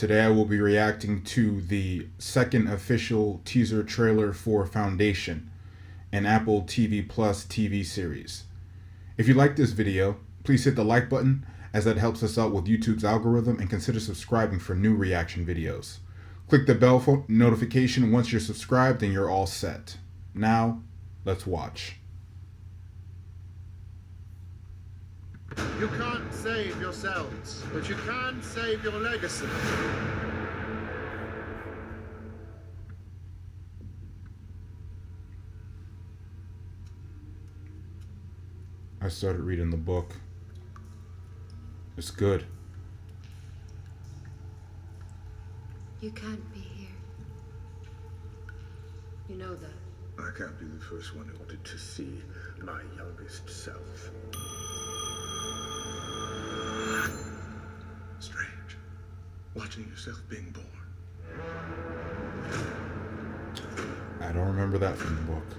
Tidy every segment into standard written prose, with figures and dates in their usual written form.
Today I will be reacting to the second official teaser trailer for Foundation, an Apple TV Plus TV series. If you like this video, please hit the like button as that helps us out with YouTube's algorithm, and consider subscribing for new reaction videos. Click the bell notification once you're subscribed and you're all set. Now, let's watch. You can't save yourselves, but you can save your legacy. I started reading the book. It's good. You can't be here. You know that. I can't be the first one who wanted to see my youngest self. Strange. Watching yourself being born. I don't remember that from the book.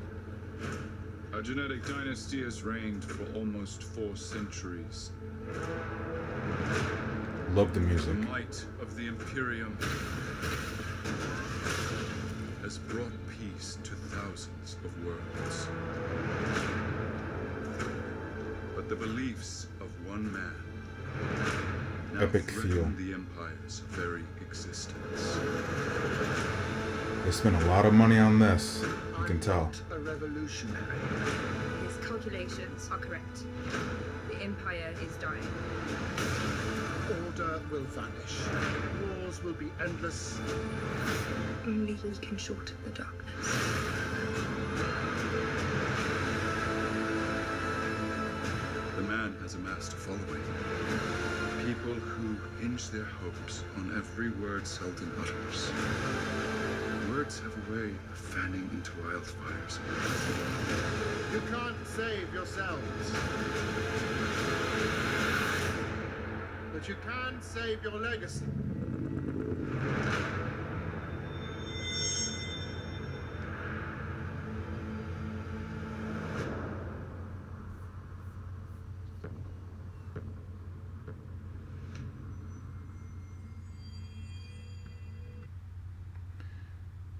A genetic dynasty has reigned for almost 4 centuries. Love the The music. might of the Imperium has brought peace to thousands of worlds. But the beliefs of one man now Epic threaten feel. the Empire's very existence. They spent a lot of money on this. You can I'm tell. not a revolutionary. His calculations are correct. The Empire is dying. Order will vanish. Wars will be endless. Only we can shorten the darkness. The man has amassed a following. People who hinge their hopes on every word Sultan utters. Words have a way of fanning into wildfires. You can't save yourselves, but you can save your legacy.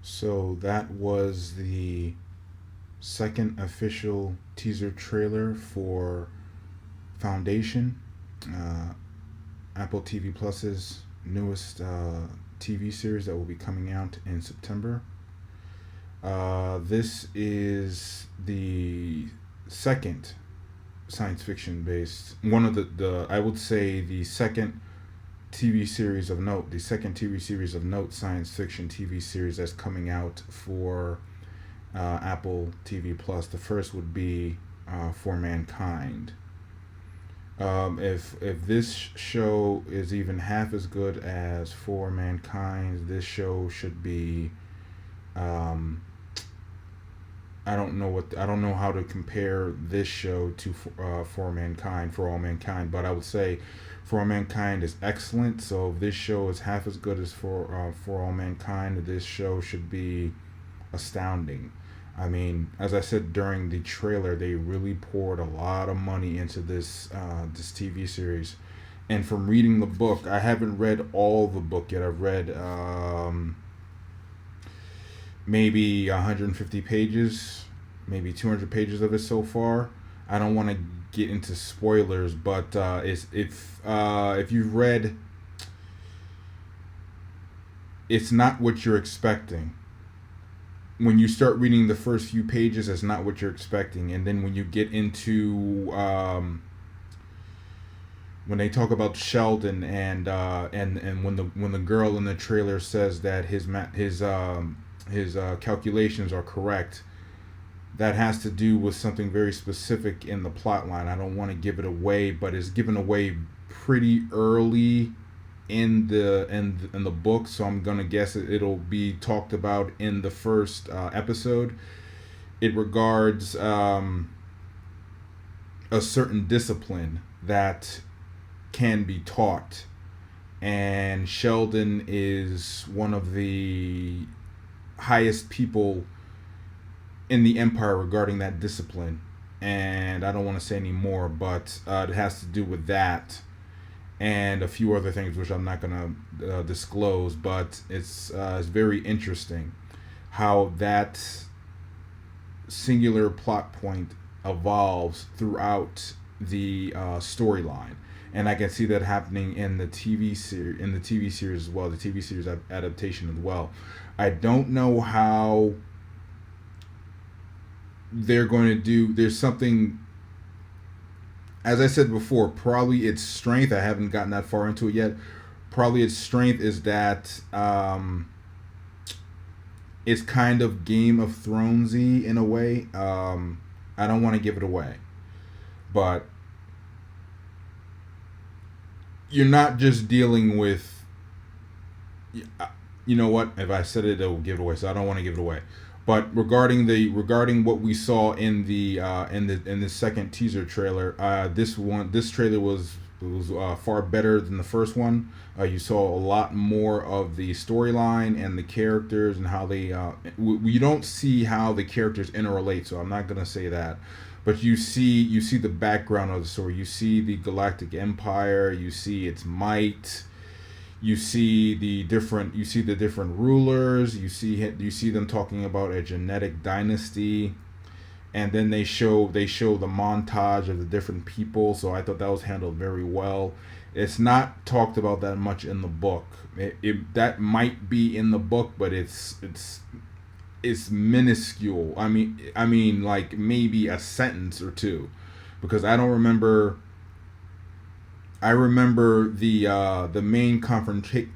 So that was the second official teaser trailer for Foundation, Apple TV Plus's newest TV series that will be coming out in September. This is the second science fiction based, one of the I would say the second TV series of note, the second TV series of note science fiction TV series that's coming out for Apple TV Plus. The first would be For Mankind. If this show is even half as good as For Mankind, this show should be I don't know how to compare this show to For Mankind, For All Mankind, but I would say For All Mankind is excellent. So if this show is half as good as For All Mankind, this show should be astounding. I mean, as I said during the trailer, they really poured a lot of money into this this TV series. And from reading the book, I haven't read all the book yet. I've read maybe 150 pages, maybe 200 pages of it so far. I don't want to get into spoilers, but if you've read, it's not what you're expecting. When you start reading the first few pages, it's not what you're expecting, and then when you get into when they talk about Sheldon and when the girl in the trailer says that his calculations are correct, that has to do with something very specific in the plot line. I don't want to give it away, but it's given away pretty early in the book, so I'm gonna guess it'll be talked about in the first episode. It regards a certain discipline that can be taught, and Sheldon is one of the highest people in the Empire regarding that discipline, and I don't want to say any more, but it has to do with that. and a few other things which I'm not gonna disclose. But it's very interesting how that singular plot point evolves throughout the storyline, and I can see that happening in the TV series as well, the TV series adaptation as well. I don't know how they're going to do. There's something, as I said before, probably its strength. I haven't gotten that far into it yet. Probably its strength is that it's kind of Game of Thronesy in a way. I don't want to give it away, but you're not just dealing with. You know what? If I said it, it will give it away. So I don't want to give it away. But regarding what we saw in the second teaser trailer, this trailer was far better than the first one. You saw a lot more of the storyline and the characters and how they. We don't see how the characters interrelate, so I'm not gonna say that. But you see the background of the story. You see the Galactic Empire. You see its might. You see the different rulers. You see them talking about a genetic dynasty, and then they show the montage of the different people. So I thought that was handled very well. It's not talked about that much in the book. That might be in the book, but it's minuscule. I mean, like maybe a sentence or two, because I don't remember. I remember the main confrontation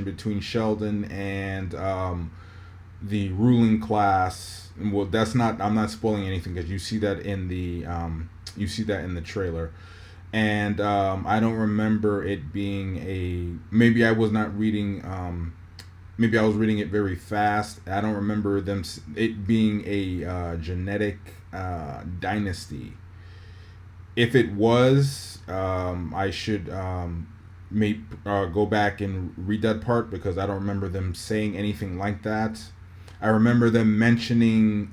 between Sheldon and the ruling class. Well, that's not. I'm not spoiling anything because you see that in the trailer, and I don't remember it being a. Maybe I was not reading. Maybe I was reading it very fast. I don't remember it being a genetic dynasty. If it was, I should go back and read that part because I don't remember them saying anything like that. I remember them mentioning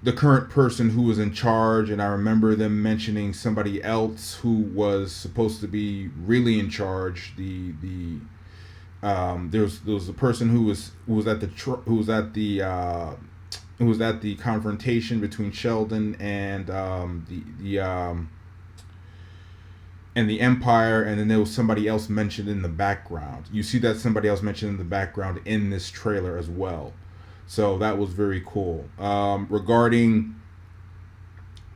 the current person who was in charge, and I remember them mentioning somebody else who was supposed to be really in charge. There was a person who was at the confrontation between Sheldon and the Empire, and then there was somebody else mentioned in the background. You see that somebody else mentioned in the background in this trailer as well, so that was very cool. Regarding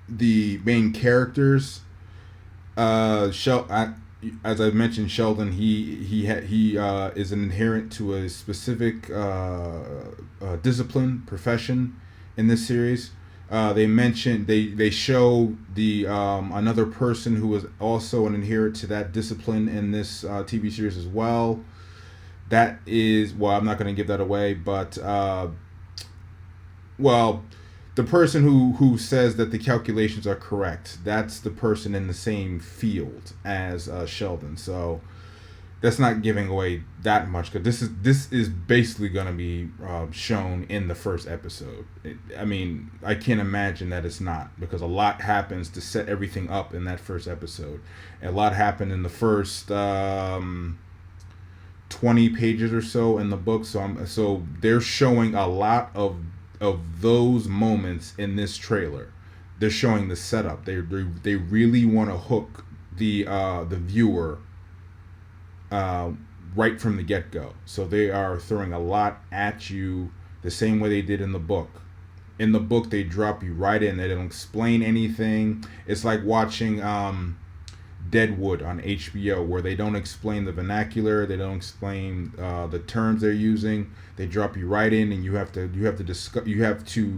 the main characters, as I mentioned, Sheldon, he is an adherent to a specific discipline, profession in this series. They show the another person who was also an adherent to that discipline in this TV series as well. That is, well, I'm not going to give that away, but the person who says that the calculations are correct, that's the person in the same field as Sheldon. So that's not giving away that much, because this is basically going to be shown in the first episode. I mean, I can't imagine that it's not, because a lot happens to set everything up in that first episode. A lot happened in the first 20 pages or so in the book, so they're showing a lot of those moments in this trailer. They're showing the setup. They really want to hook the viewer right from the get-go. So they are throwing a lot at you the same way they did in the book. In the book, they drop you right in. They don't explain anything. It's like watching Deadwood on HBO, where they don't explain the vernacular, they don't explain the terms they're using. They drop you right in, and you have to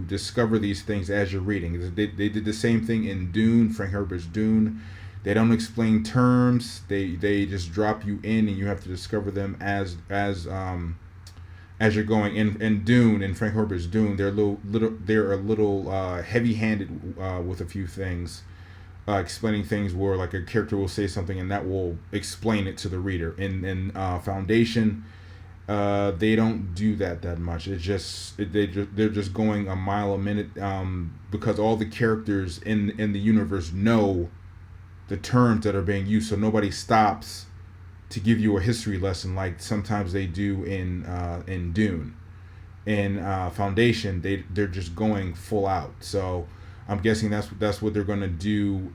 discover these things as you're reading. They did the same thing in Dune, Frank Herbert's Dune. They don't explain terms. They just drop you in, and you have to discover them as you're going. In Dune, in Frank Herbert's Dune, they're a little heavy-handed with a few things. Explaining things where, like, a character will say something and that will explain it to the reader. In Foundation, They don't do that much. It's just they're just going a mile a minute, because all the characters in the universe know the terms that are being used, so nobody stops to give you a history lesson like sometimes they do in Dune. In Foundation, they're just going full out. So I'm guessing that's what they're going to do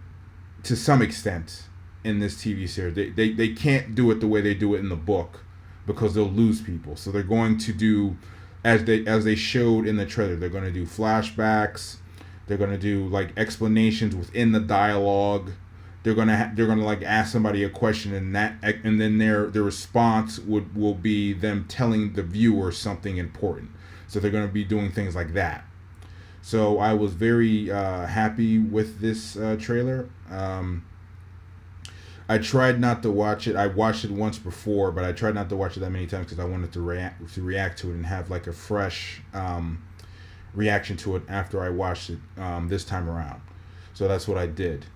to some extent in this TV series. They can't do it the way they do it in the book because they'll lose people. So they're going to do as they showed in the trailer. They're going to do flashbacks. They're going to do like explanations within the dialogue. They're gonna like ask somebody a question, and then their response will be them telling the viewer something important. So they're gonna be doing things like that. So I was very happy with this trailer. I tried not to watch it. I watched it once before, but I tried not to watch it that many times because I wanted to react to it and have like a fresh reaction to it after I watched it this time around. So that's what I did.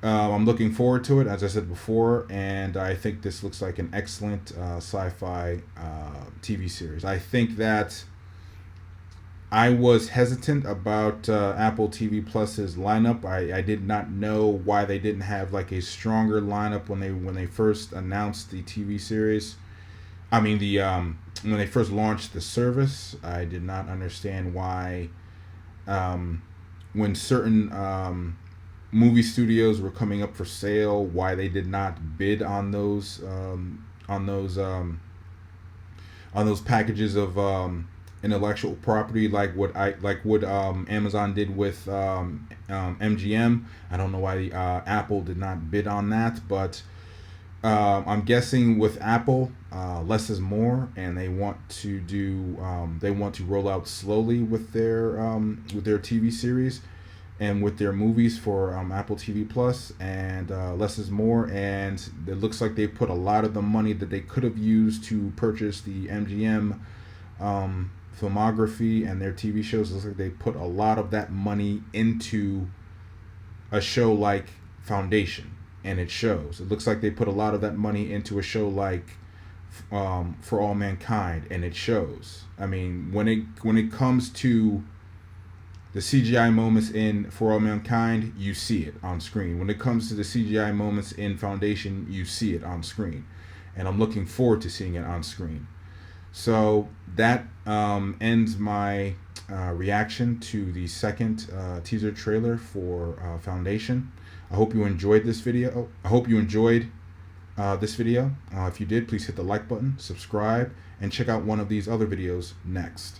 I'm looking forward to it, as I said before, and I think this looks like an excellent sci-fi TV series. I think that I was hesitant about Apple TV Plus's lineup. I did not know why they didn't have like a stronger lineup when they first announced the TV series. I mean when they first launched the service. I did not understand why when certain movie studios were coming up for sale, why they did not bid on those packages of intellectual property like what Amazon did with MGM. I don't know why Apple did not bid on that, but I'm guessing with Apple, less is more, and they want to roll out slowly with their TV series and with their movies for Apple TV Plus, and less is more. And it looks like they put a lot of the money that they could have used to purchase the MGM filmography and their TV shows. It looks like they put a lot of that money into a show like Foundation, and it shows. It looks like they put a lot of that money into a show like For All Mankind, and it shows. I mean, when it comes to the CGI moments in For All Mankind, you see it on screen. When it comes to the CGI moments in Foundation, you see it on screen. And I'm looking forward to seeing it on screen. So that ends my reaction to the second teaser trailer for Foundation. I hope you enjoyed this video. If you did, please hit the like button, subscribe, and check out one of these other videos next.